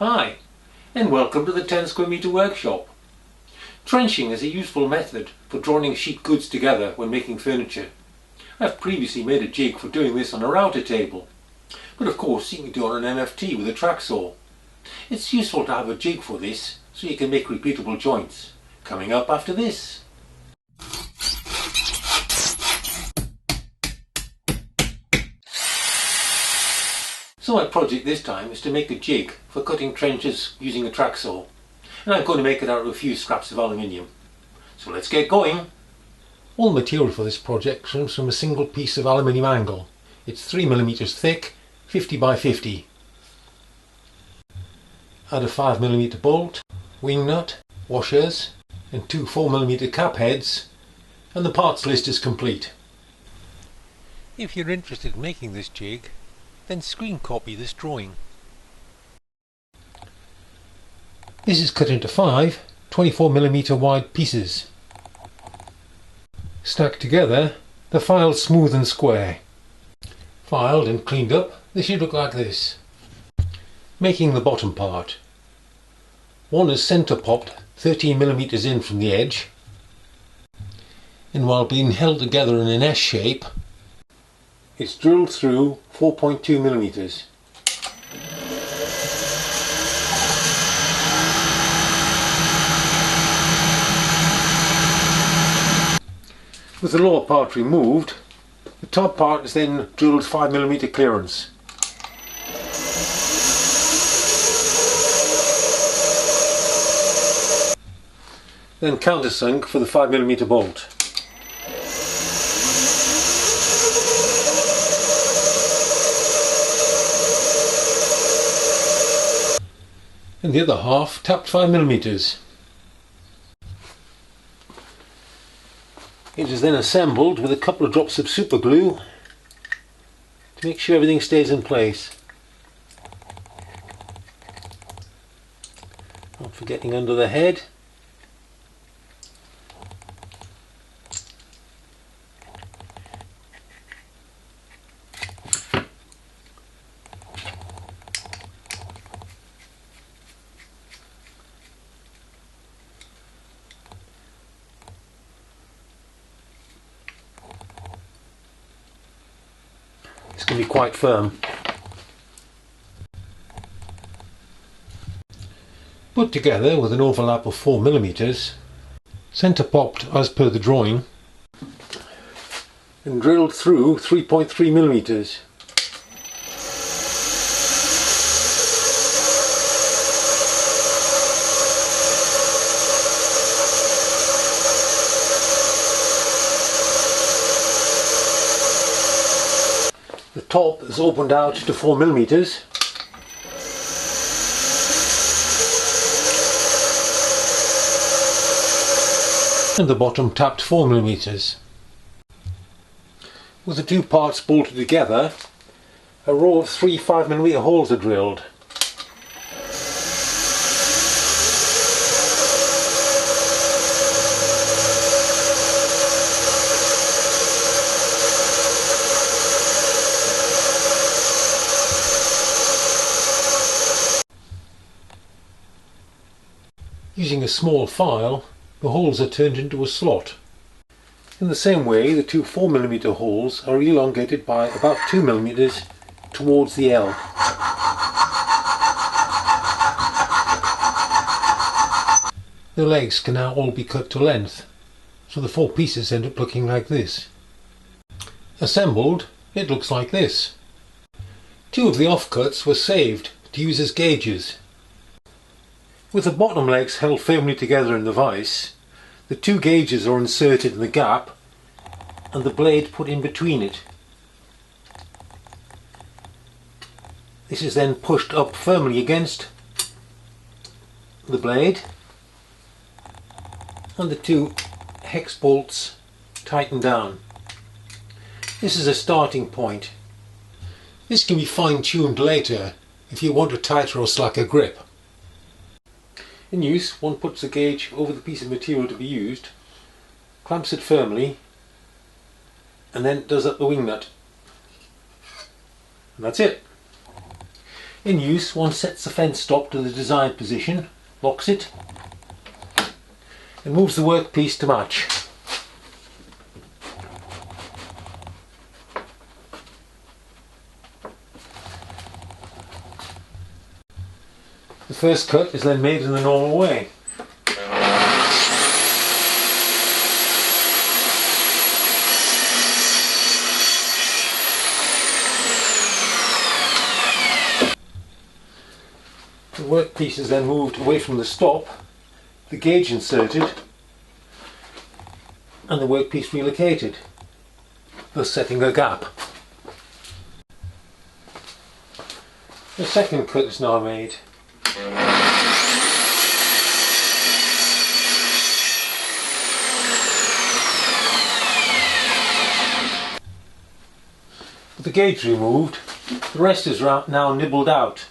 Hi, and welcome to the 10 square metre workshop. Trenching is a useful method for drawing sheet goods together when making furniture. I've previously made a jig for doing this on a router table, but of course you can do it on an MFT with a Tracksaw. It's useful to have a jig for this so you can make repeatable joints. Coming up after this. So my project this time is to make a jig for cutting trenches using a Tracksaw, and I'm going to make it out of a few scraps of aluminium. So let's get going. All the material for this project comes from a single piece of aluminium angle. It's 3mm thick, 50 by 50. Add a 5mm bolt, wing nut, washers and two 4mm cap heads, and the parts list is complete. If you're interested in making this jig, then screen copy this drawing. This is cut into 5 24mm wide pieces. Stacked together, the file's smooth and square. Filed and cleaned up, they should look like this. Making the bottom part. One is centre popped 13mm in from the edge, and while being held together in an S shape, it's drilled through 4.2mm. With the lower part removed, the top part is then drilled 5mm clearance. Then countersunk for the 5mm bolt. And the other half tapped 5mm. It is then assembled with a couple of drops of super glue to make sure everything stays in place. Not forgetting under the head. It's going to be quite firm. Put together with an overlap of 4mm, centre popped as per the drawing, and drilled through 3.3mm. The top is opened out to 4mm. And the bottom tapped 4mm. With the two parts bolted together, a row of 3 5mm holes are drilled. Using a small file, the holes are turned into a slot. In the same way, the two 4mm holes are elongated by about 2mm towards the L. The legs can now all be cut to length, so the 4 pieces end up looking like this. Assembled, it looks like this. 2 of the offcuts were saved to use as gauges. With the bottom legs held firmly together in the vise, the 2 gauges are inserted in the gap and the blade put in between it. This is then pushed up firmly against the blade and the 2 hex bolts tighten down. This is a starting point. This can be fine-tuned later if you want a tighter or slacker grip. In use, one puts the gauge over the piece of material to be used, clamps it firmly, and then does up the wing nut. And that's it. In use, one sets the fence stop to the desired position, locks it, and moves the workpiece to match. The first cut is then made in the normal way. The workpiece is then moved away from the stop, the gauge inserted, and the workpiece relocated, thus setting a gap. The second cut is now made. With the gauge removed, the rest is now nibbled out.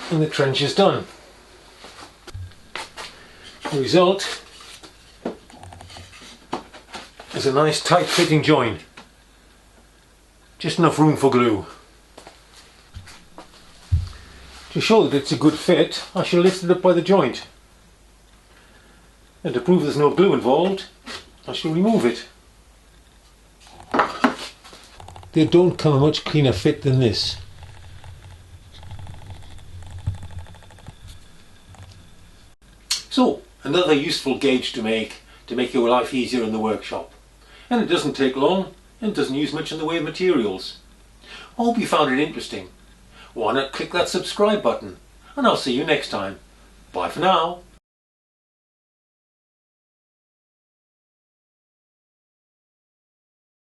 And the trench is done. The result is a nice tight fitting joint. Just enough room for glue. To show that it's a good fit, I shall lift it up by the joint. And to prove there's no glue involved, I shall remove it. They don't come a much cleaner fit than this. So, another useful gauge to make your life easier in the workshop. And it doesn't take long and doesn't use much in the way of materials. I hope you found it interesting. Why not click that subscribe button? And I'll see you next time. Bye for now.